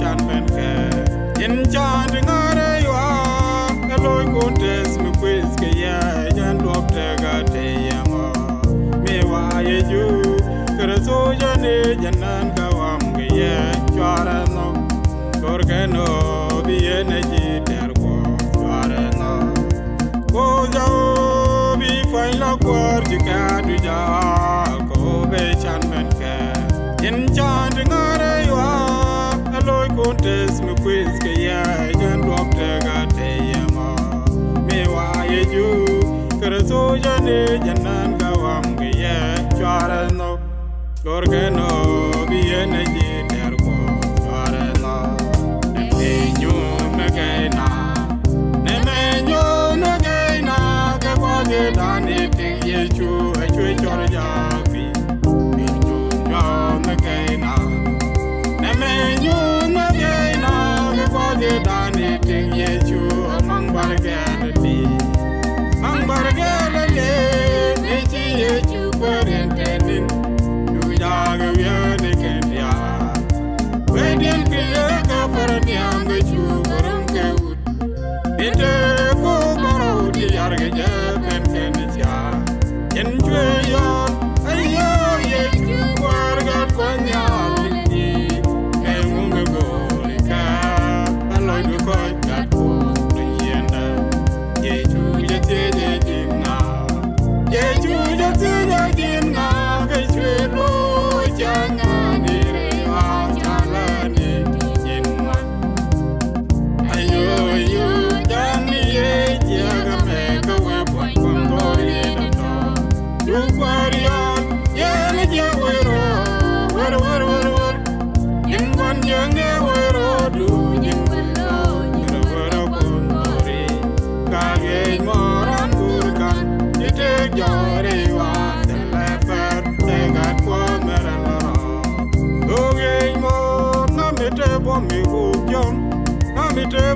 chan ben ke in chan ngare yo aloy kontes me quiz ke ya jan dop te ga te yamo me wa ye ju kre so jane janan ka wam ke ya chara no kor ke no bi ene ji ter ko chara no ko ja bi fai la kwar ji ka du ja ko be chan ben ke in chan ngare yo aloy kontes me quiz ke ya jan dop te ga te yamo me wa ye ju kre so jane janan ka wam ke ya chara no kor ke no bi ene ji ter ko chara no ne nyu me ke na ne me nyu ne ke na ke kwa de dan te ye chu e chu chora ja fi ne nyu ja me ke na ne me nyu ne ke na ke kwa de dan te ye chu mang bar ke ti mang bar ke le ne chi ye chu per ente nin Jaga wiane kendia Wedien kriya ka faraniam ge chukurum ke ut Ite ko maro di yarge jepen kenicha Yen chwe yon ayo ye chukwar gat kwanya liti Ke munga gori ka Aloy gu koj gat kuoth yenda Ye chu jati je jimna Ye chu jati je jimna Ke chwe lo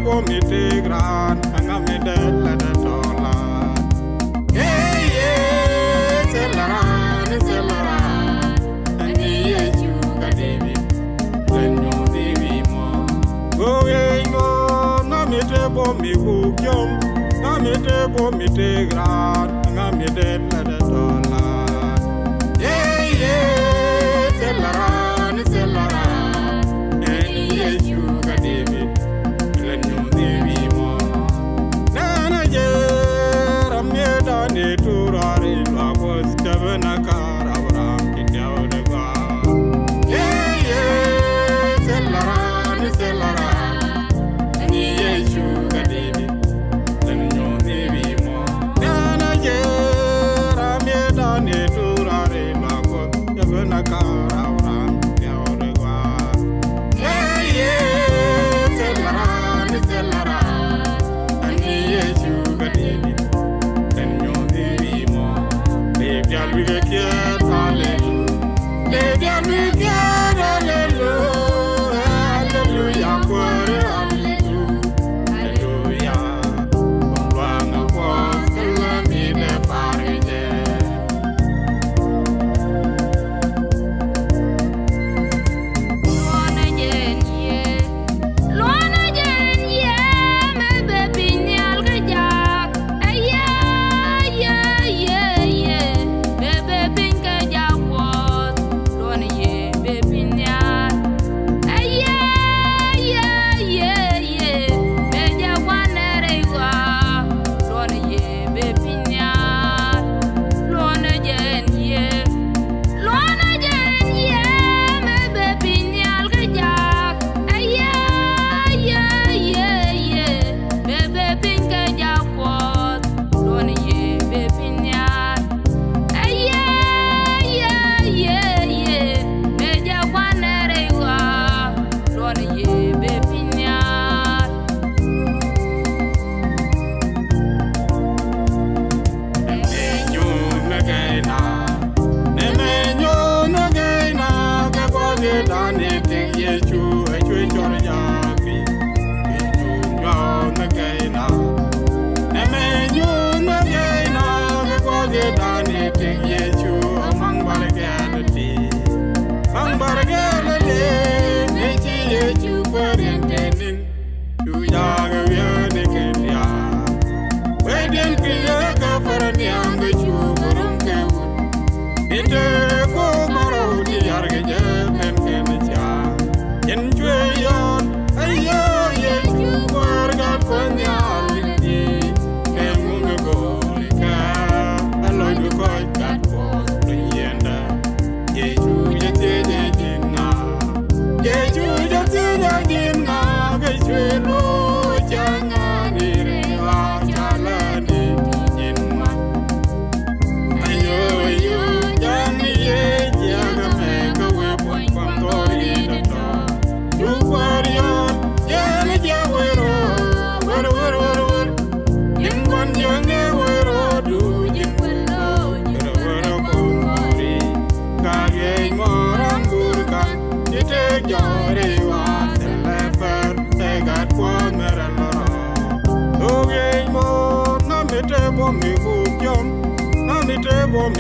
Bo mi te gran anga mi de la de tola selara ani ye chu ka devi lenyo devi mo go ye mo na mi te bo mi ku yom na mi te bo mi te gran anga mi de la de tola selara ani ye chu ka devi ne turare la was devana kara bram kitao de ga selara ni yesu gadevi lenyo devi mo nana je ramye da ne turare la was devana kara bram kitao de ga selara ni yesu gadevi we get hallelujah. Hallelujah. Hallelujah. Hallelujah.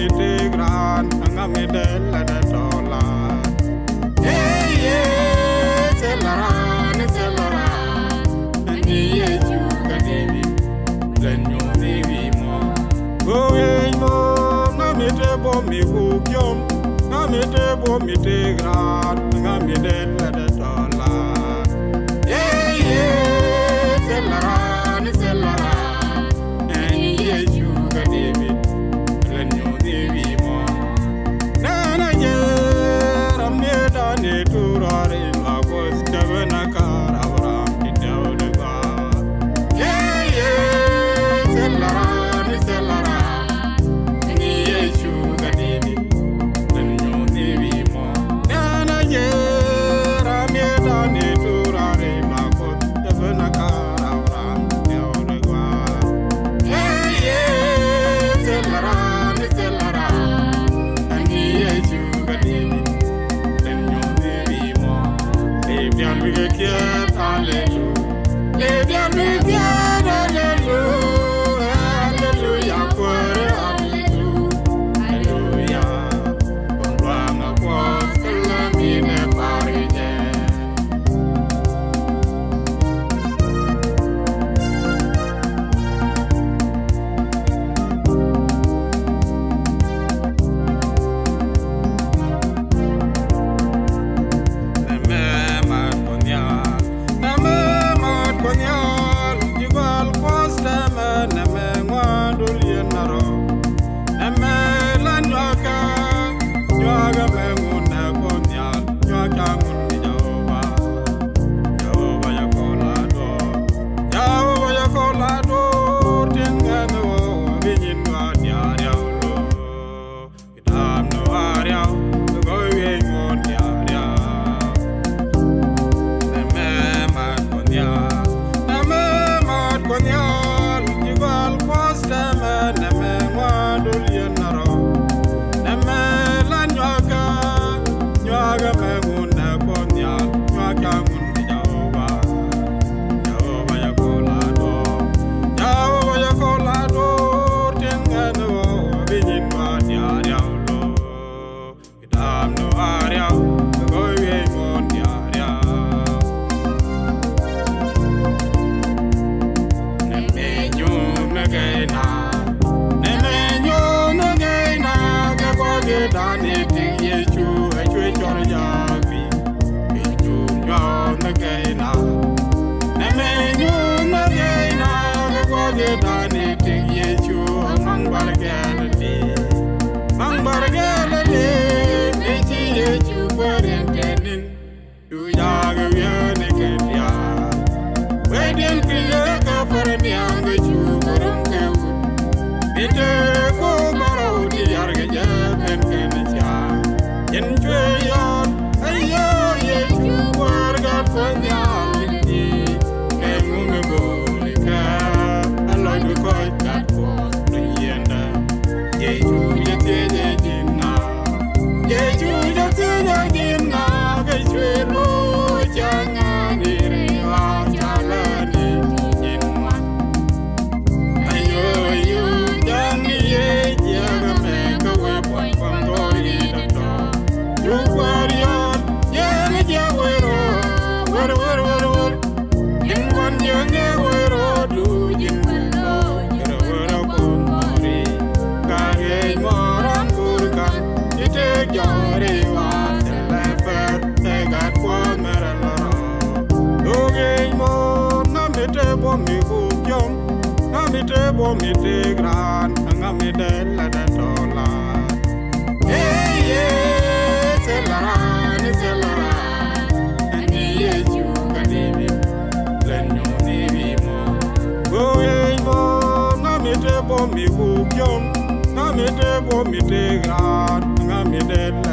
mi te gran anga mi de la da dola selara ani ye ju ga devi len yo devi mo go mo na mi te bo mi hu kyom na mi te bo mi te gran anga mi de la da dola selara ani ye ju ga devi len yo devi mo na na ye ram ne da ne tu ra re la was kavana kara bo mi te gran anga mi de la da dola selara ani ye ju ga devi len yo devi mo go mo na mi te bo mi hu kyom na mi te bo mi te gran anga mi de la